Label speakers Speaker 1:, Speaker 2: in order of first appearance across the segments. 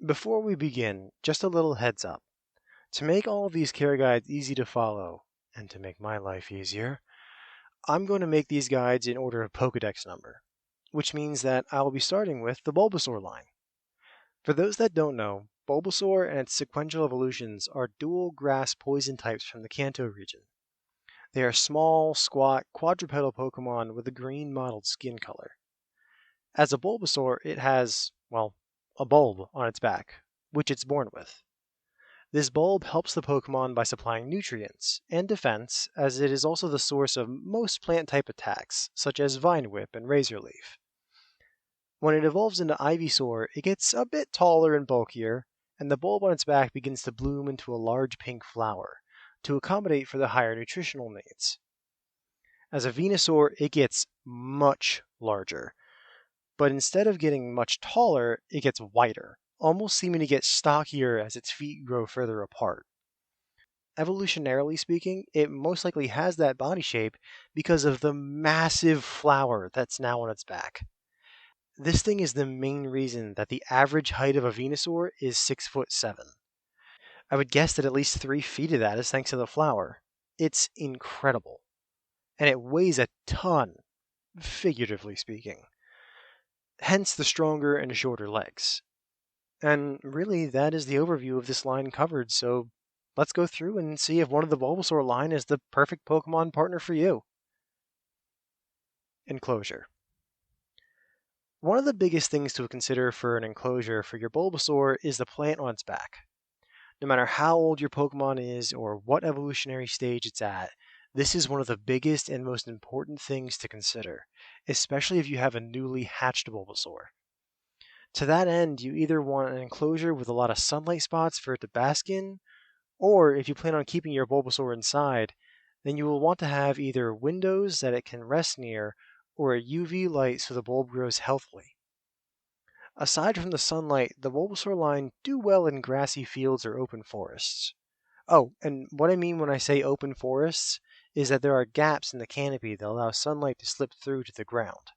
Speaker 1: Before we begin, just a little heads up. To make all of these care guides easy to follow, and to make my life easier, I'm going to make these guides in order of Pokedex number, which means that I will be starting with the Bulbasaur line. For those that don't know, Bulbasaur and its sequential evolutions are dual grass poison types from the Kanto region. They are small, squat, quadrupedal Pokemon with a green mottled skin color. As a Bulbasaur, it has, well, a bulb on its back, which it's born with. This bulb helps the Pokemon by supplying nutrients and defense, as it is also the source of most plant type attacks, such as Vine Whip and Razor Leaf. When it evolves into Ivysaur, it gets a bit taller and bulkier, and the bulb on its back begins to bloom into a large pink flower, to accommodate for the higher nutritional needs. As a Venusaur, it gets much larger, but instead of getting much taller, it gets wider, almost seeming to get stockier as its feet grow further apart. Evolutionarily speaking, it most likely has that body shape because of the massive flower that's now on its back. This thing is the main reason that the average height of a Venusaur is 6'7". I would guess that at least 3 feet of that is thanks to the flower. It's incredible. And it weighs a ton, figuratively speaking. Hence the stronger and shorter legs. And really, that is the overview of this line covered, so let's go through and see if one of the Bulbasaur line is the perfect Pokemon partner for you. Enclosure. One of the biggest things to consider for an enclosure for your Bulbasaur is the plant on its back. No matter how old your Pokemon is or what evolutionary stage it's at, this is one of the biggest and most important things to consider, especially if you have a newly hatched Bulbasaur. To that end, you either want an enclosure with a lot of sunlight spots for it to bask in, or if you plan on keeping your Bulbasaur inside, then you will want to have either windows that it can rest near or a UV light so the bulb grows healthily. Aside from the sunlight, the Bulbasaur line do well in grassy fields or open forests. Oh, and what I mean when I say open forests is that there are gaps in the canopy that allow sunlight to slip through to the ground.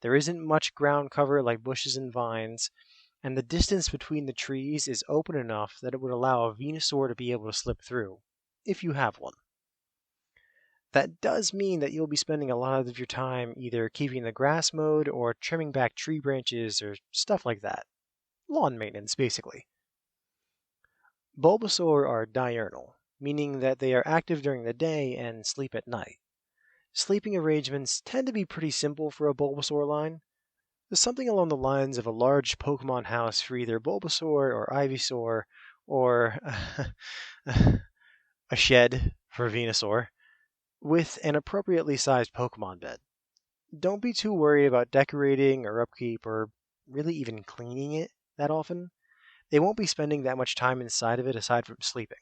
Speaker 1: There isn't much ground cover like bushes and vines, and the distance between the trees is open enough that it would allow a Venusaur to be able to slip through, if you have one. That does mean that you'll be spending a lot of your time either keeping the grass mowed or trimming back tree branches or stuff like that. Lawn maintenance, basically. Bulbasaur are diurnal, meaning that they are active during the day and sleep at night. Sleeping arrangements tend to be pretty simple for a Bulbasaur line. There's something along the lines of a large Pokemon house for either Bulbasaur or Ivysaur, or a shed for Venusaur, with an appropriately sized Pokemon bed. Don't be too worried about decorating or upkeep or really even cleaning it that often. They won't be spending that much time inside of it aside from sleeping.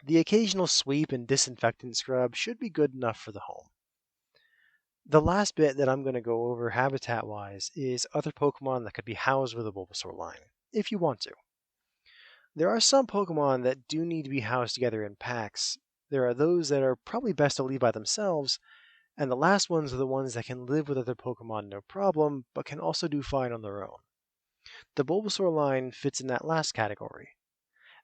Speaker 1: The occasional sweep and disinfectant scrub should be good enough for the home. The last bit that I'm going to go over habitat-wise is other Pokemon that could be housed with a Bulbasaur line, if you want to. There are some Pokemon that do need to be housed together in packs. There are those that are probably best to leave by themselves, and the last ones are the ones that can live with other Pokemon no problem, but can also do fine on their own. The Bulbasaur line fits in that last category.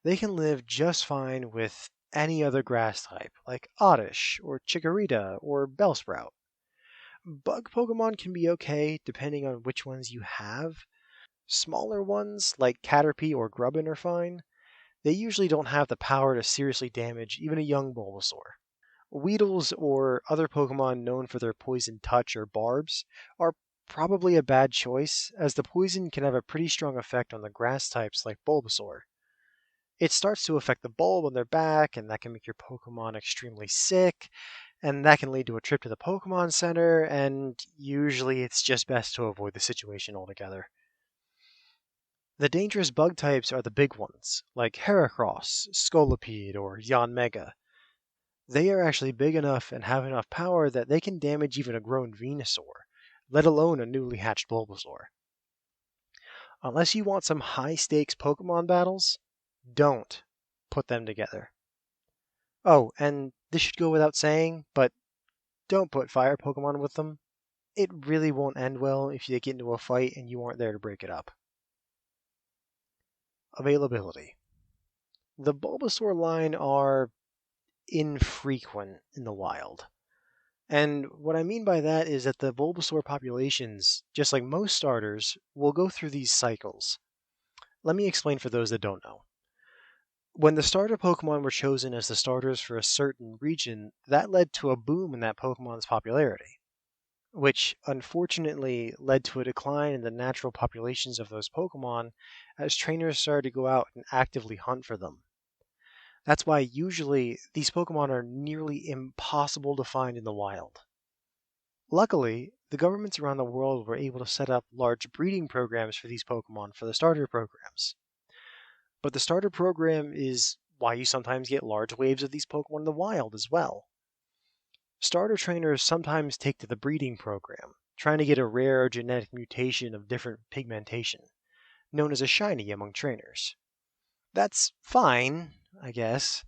Speaker 1: They can live just fine with any other grass type, like Oddish, or Chikorita, or Bellsprout. Bug Pokemon can be okay depending on which ones you have. Smaller ones, like Caterpie or Grubbin, are fine. They usually don't have the power to seriously damage even a young Bulbasaur. Weedles or other Pokemon known for their poison touch or barbs are probably a bad choice, as the poison can have a pretty strong effect on the grass types like Bulbasaur. It starts to affect the bulb on their back, and that can make your Pokemon extremely sick, and that can lead to a trip to the Pokemon Center, and usually it's just best to avoid the situation altogether. The dangerous bug types are the big ones, like Heracross, Scolipede, or Yanmega. They are actually big enough and have enough power that they can damage even a grown Venusaur, let alone a newly hatched Bulbasaur. Unless you want some high-stakes Pokemon battles, don't put them together. Oh, and this should go without saying, but don't put fire Pokemon with them. It really won't end well if you get into a fight and you aren't there to break it up. availability. The Bulbasaur line are infrequent in the wild. And what I mean by that is that the Bulbasaur populations, just like most starters, will go through these cycles. Let me explain for those that don't know. When the starter Pokemon were chosen as the starters for a certain region, that led to a boom in that Pokemon's popularity, which unfortunately led to a decline in the natural populations of those Pokemon as trainers started to go out and actively hunt for them. That's why usually these Pokemon are nearly impossible to find in the wild. Luckily, the governments around the world were able to set up large breeding programs for these Pokemon for the starter programs. But the starter program is why you sometimes get large waves of these Pokemon in the wild as well. Starter trainers sometimes take to the breeding program, trying to get a rare genetic mutation of different pigmentation, known as a shiny among trainers. That's fine, I guess.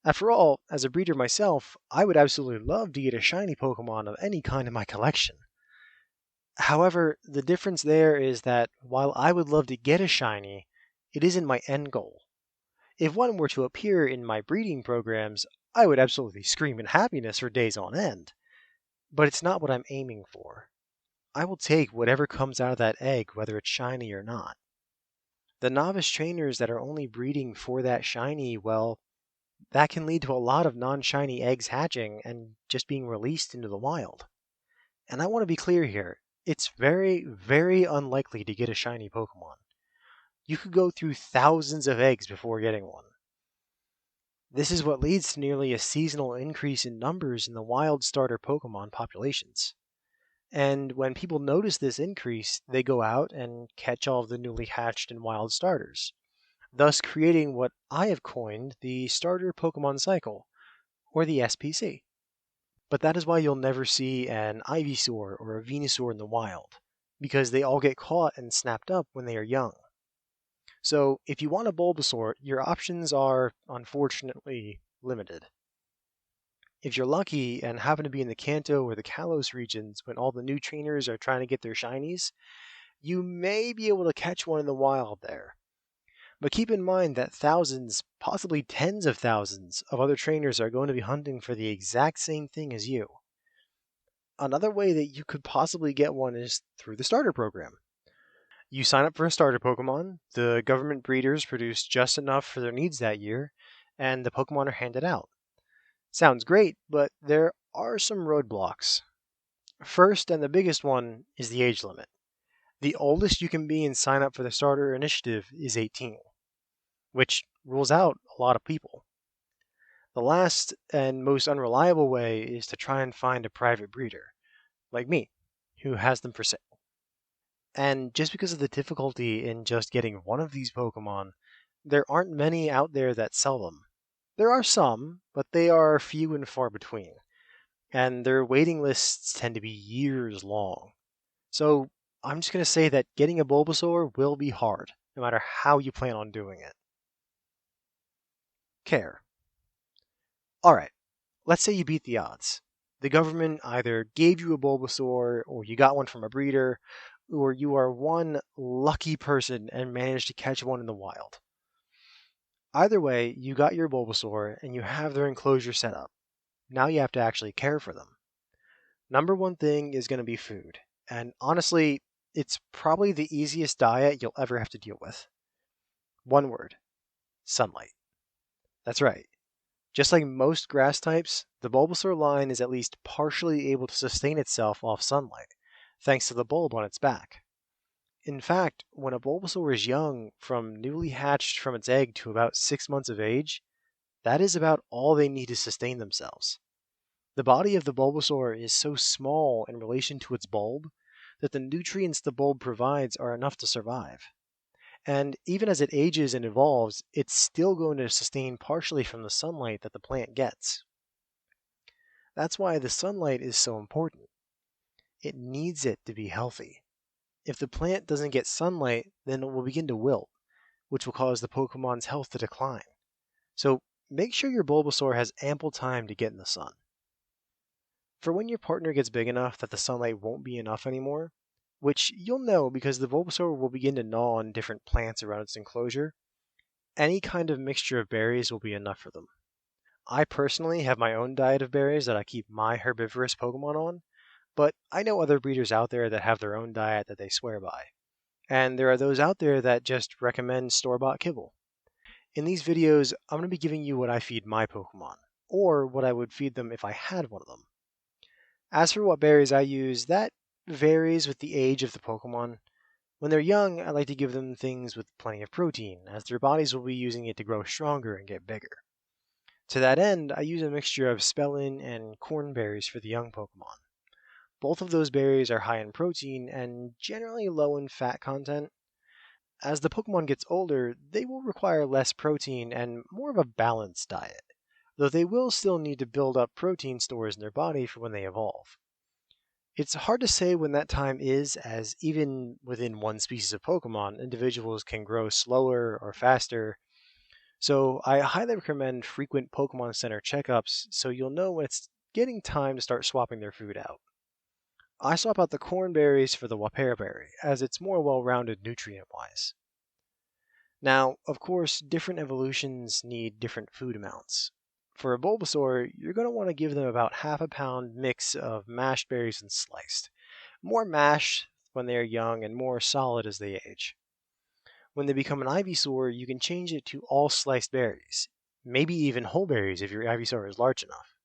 Speaker 1: After all, as a breeder myself, I would absolutely love to get a shiny Pokemon of any kind in my collection. However, the difference there is that while I would love to get a shiny, it isn't my end goal. If one were to appear in my breeding programs, I would absolutely scream in happiness for days on end. But it's not what I'm aiming for. I will take whatever comes out of that egg, whether it's shiny or not. The novice trainers that are only breeding for that shiny, well, that can lead to a lot of non-shiny eggs hatching and just being released into the wild. And I want to be clear here, it's very, very unlikely to get a shiny Pokemon. You could go through thousands of eggs before getting one. This is what leads to nearly a seasonal increase in numbers in the wild starter Pokemon populations. And when people notice this increase, they go out and catch all of the newly hatched and wild starters, thus creating what I have coined the starter Pokemon cycle, or the SPC. But that is why you'll never see an Ivysaur or a Venusaur in the wild, because they all get caught and snapped up when they are young. So if you want a Bulbasaur, your options are, unfortunately, limited. If you're lucky and happen to be in the Kanto or the Kalos regions when all the new trainers are trying to get their shinies, you may be able to catch one in the wild there. But keep in mind that thousands, possibly tens of thousands, of other trainers are going to be hunting for the exact same thing as you. Another way that you could possibly get one is through the starter program. You sign up for a starter Pokemon, the government breeders produce just enough for their needs that year, and the Pokemon are handed out. Sounds great, but there are some roadblocks. First, and the biggest one, is the age limit. The oldest you can be and sign up for the starter initiative is 18, which rules out a lot of people. The last and most unreliable way is to try and find a private breeder, like me, who has them for sale. And just because of the difficulty in just getting one of these Pokemon, there aren't many out there that sell them. There are some, but they are few and far between, and their waiting lists tend to be years long. So I'm just going to say that getting a Bulbasaur will be hard, no matter how you plan on doing it. Care. Alright, let's say you beat the odds. The government either gave you a Bulbasaur, or you got one from a breeder, or you are one lucky person and managed to catch one in the wild. Either way, you got your Bulbasaur and you have their enclosure set up. Now you have to actually care for them. Number one thing is going to be food. And honestly, it's probably the easiest diet you'll ever have to deal with. One word: sunlight. That's right. Just like most grass types, the Bulbasaur line is at least partially able to sustain itself off sunlight, thanks to the bulb on its back. In fact, when a Bulbasaur is young, from newly hatched from its egg to about 6 months of age, that is about all they need to sustain themselves. The body of the Bulbasaur is so small in relation to its bulb that the nutrients the bulb provides are enough to survive. And even as it ages and evolves, it's still going to sustain partially from the sunlight that the plant gets. That's why the sunlight is so important. It needs it to be healthy. If the plant doesn't get sunlight, then it will begin to wilt, which will cause the Pokemon's health to decline. So make sure your Bulbasaur has ample time to get in the sun. For when your partner gets big enough that the sunlight won't be enough anymore, which you'll know because the Bulbasaur will begin to gnaw on different plants around its enclosure, any kind of mixture of berries will be enough for them. I personally have my own diet of berries that I keep my herbivorous Pokemon on, but I know other breeders out there that have their own diet that they swear by. And there are those out there that just recommend store-bought kibble. In these videos, I'm going to be giving you what I feed my Pokemon, or what I would feed them if I had one of them. As for what berries I use, that varies with the age of the Pokemon. When they're young, I like to give them things with plenty of protein, as their bodies will be using it to grow stronger and get bigger. To that end, I use a mixture of spellin and corn berries for the young Pokemon. Both of those berries are high in protein and generally low in fat content. As the Pokemon gets older, they will require less protein and more of a balanced diet, though they will still need to build up protein stores in their body for when they evolve. It's hard to say when that time is, as even within one species of Pokemon, individuals can grow slower or faster. So I highly recommend frequent Pokemon Center checkups so you'll know when it's getting time to start swapping their food out. I swap out the corn berries for the Wapere berry, as it's more well-rounded nutrient-wise. Now, of course, different evolutions need different food amounts. For a Bulbasaur, you're going to want to give them about half a pound mix of mashed berries and sliced. More mashed when they are young and more solid as they age. When they become an Ivysaur, you can change it to all sliced berries, maybe even whole berries if your Ivysaur is large enough.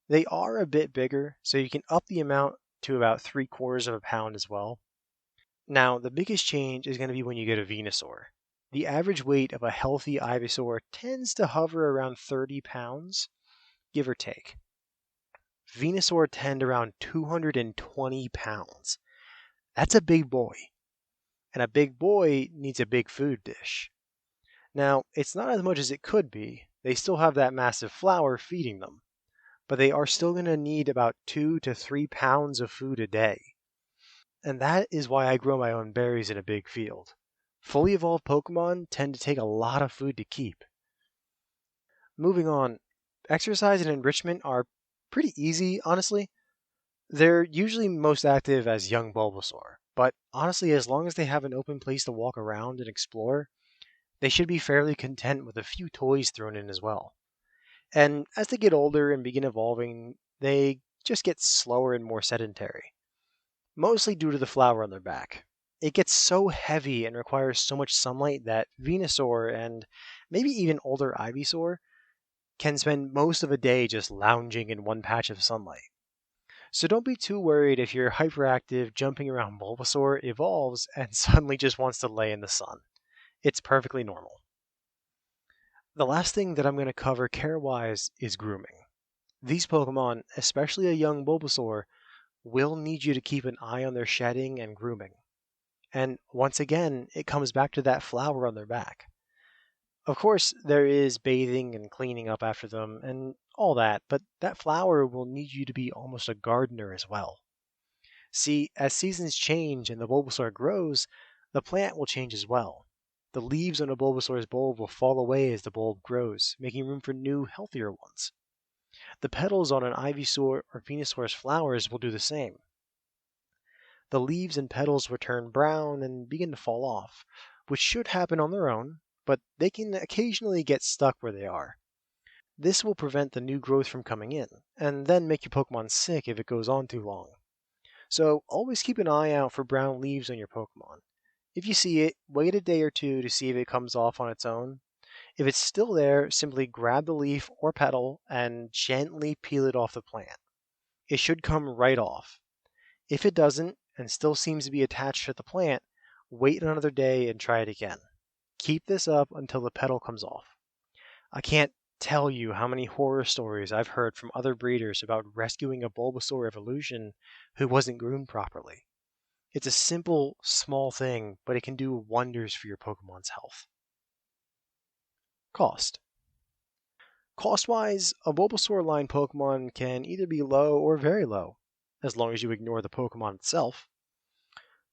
Speaker 1: They are a bit bigger, so you can up the amount to about 3/4 of a pound as well. Now, the biggest change is going to be when you get a Venusaur. The average weight of a healthy Ivysaur tends to hover around 30 pounds, give or take. Venusaur tend around 220 pounds. That's a big boy. And a big boy needs a big food dish. Now, it's not as much as it could be. They still have that massive flower feeding them. But they are still going to need about 2 to 3 pounds of food a day. And that is why I grow my own berries in a big field. Fully evolved Pokemon tend to take a lot of food to keep. Moving on, exercise and enrichment are pretty easy, honestly. They're usually most active as young Bulbasaur, but honestly, as long as they have an open place to walk around and explore, they should be fairly content with a few toys thrown in as well. And as they get older and begin evolving, they just get slower and more sedentary, mostly due to the flower on their back. It gets so heavy and requires so much sunlight that Venusaur and maybe even older Ivysaur can spend most of a day just lounging in one patch of sunlight. So don't be too worried if your hyperactive, jumping around Bulbasaur evolves and suddenly just wants to lay in the sun. It's perfectly normal. The last thing that I'm going to cover care-wise is grooming. These Pokemon, especially a young Bulbasaur, will need you to keep an eye on their shedding and grooming. And once again, it comes back to that flower on their back. Of course, there is bathing and cleaning up after them and all that, but that flower will need you to be almost a gardener as well. See, as seasons change and the Bulbasaur grows, the plant will change as well. The leaves on a Bulbasaur's bulb will fall away as the bulb grows, making room for new, healthier ones. The petals on an Ivysaur or Venusaur's flowers will do the same. The leaves and petals will turn brown and begin to fall off, which should happen on their own, but they can occasionally get stuck where they are. This will prevent the new growth from coming in, and then make your Pokemon sick if it goes on too long. So always keep an eye out for brown leaves on your Pokemon. If you see it, wait a day or two to see if it comes off on its own. If it's still there, simply grab the leaf or petal and gently peel it off the plant. It should come right off. If it doesn't, and still seems to be attached to the plant, wait another day and try it again. Keep this up until the petal comes off. I can't tell you how many horror stories I've heard from other breeders about rescuing a Bulbasaur evolution who wasn't groomed properly. It's a simple, small thing, but it can do wonders for your Pokemon's health. Cost. Cost-wise, a Bulbasaur line Pokemon can either be low or very low, as long as you ignore the Pokemon itself.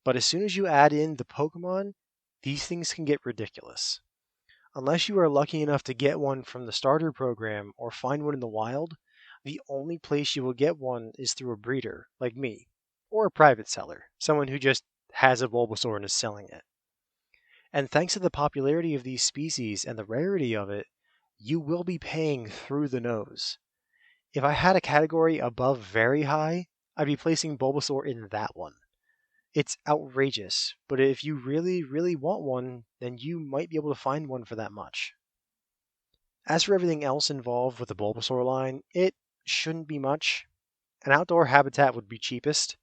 Speaker 1: But as soon as you add in the Pokemon, these things can get ridiculous. Unless you are lucky enough to get one from the starter program or find one in the wild, the only place you will get one is through a breeder, like me, or a private seller, someone who just has a Bulbasaur and is selling it. And thanks to the popularity of these species and the rarity of it, you will be paying through the nose. If I had a category above very high, I'd be placing Bulbasaur in that one. It's outrageous, but if you really, really want one, then you might be able to find one for that much. As for everything else involved with the Bulbasaur line, it shouldn't be much. An outdoor habitat would be cheapest.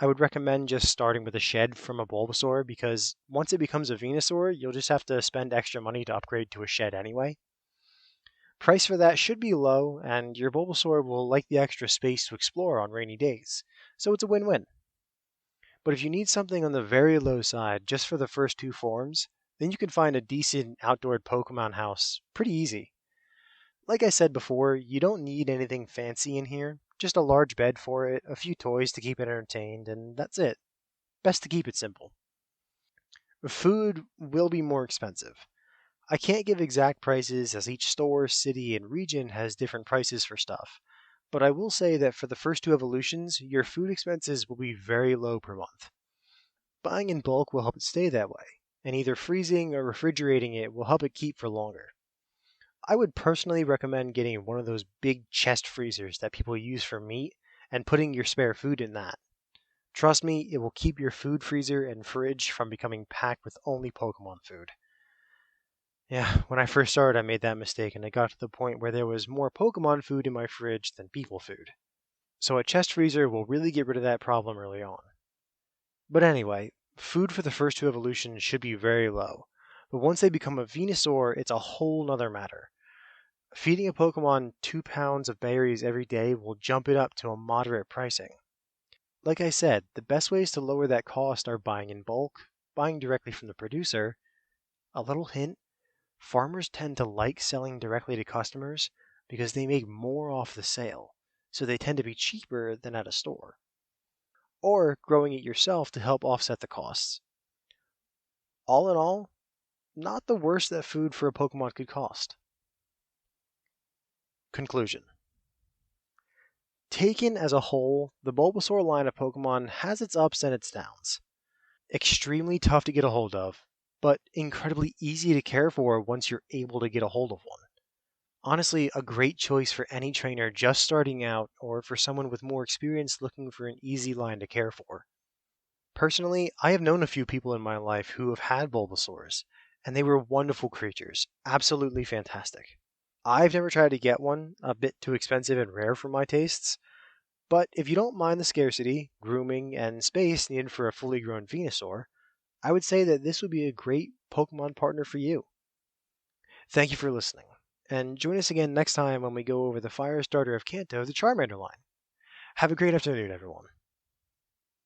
Speaker 1: I would recommend just starting with a shed from a Bulbasaur because once it becomes a Venusaur, you'll just have to spend extra money to upgrade to a shed anyway. Price for that should be low, and your Bulbasaur will like the extra space to explore on rainy days, so it's a win-win. But if you need something on the very low side just for the first two forms, then you can find a decent outdoor Pokemon house pretty easy. Like I said before, you don't need anything fancy in here, just a large bed for it, a few toys to keep it entertained, and that's it. Best to keep it simple. Food will be more expensive. I can't give exact prices as each store, city, and region has different prices for stuff, but I will say that for the first two evolutions, your food expenses will be very low per month. Buying in bulk will help it stay that way, and either freezing or refrigerating it will help it keep for longer. I would personally recommend getting one of those big chest freezers that people use for meat and putting your spare food in that. Trust me, it will keep your food freezer and fridge from becoming packed with only Pokemon food. Yeah, when I first started, I made that mistake and I got to the point where there was more Pokemon food in my fridge than people food. So a chest freezer will really get rid of that problem early on. But anyway, food for the first two evolutions should be very low. But once they become a Venusaur, it's a whole nother matter. Feeding a Pokemon 2 pounds of berries every day will jump it up to a moderate pricing. Like I said, the best ways to lower that cost are buying in bulk, buying directly from the producer. A little hint, farmers tend to like selling directly to customers because they make more off the sale, so they tend to be cheaper than at a store. Or growing it yourself to help offset the costs. All in all, not the worst that food for a Pokemon could cost. Conclusion. Taken as a whole, the Bulbasaur line of Pokemon has its ups and its downs. Extremely tough to get a hold of, but incredibly easy to care for once you're able to get a hold of one. Honestly, a great choice for any trainer just starting out or for someone with more experience looking for an easy line to care for. Personally, I have known a few people in my life who have had Bulbasaurs, and they were wonderful creatures, absolutely fantastic. I've never tried to get one, a bit too expensive and rare for my tastes, but if you don't mind the scarcity, grooming, and space needed for a fully grown Venusaur, I would say that this would be a great Pokemon partner for you. Thank you for listening, and join us again next time when we go over the Fire Starter of Kanto, the Charmander line. Have a great afternoon, everyone.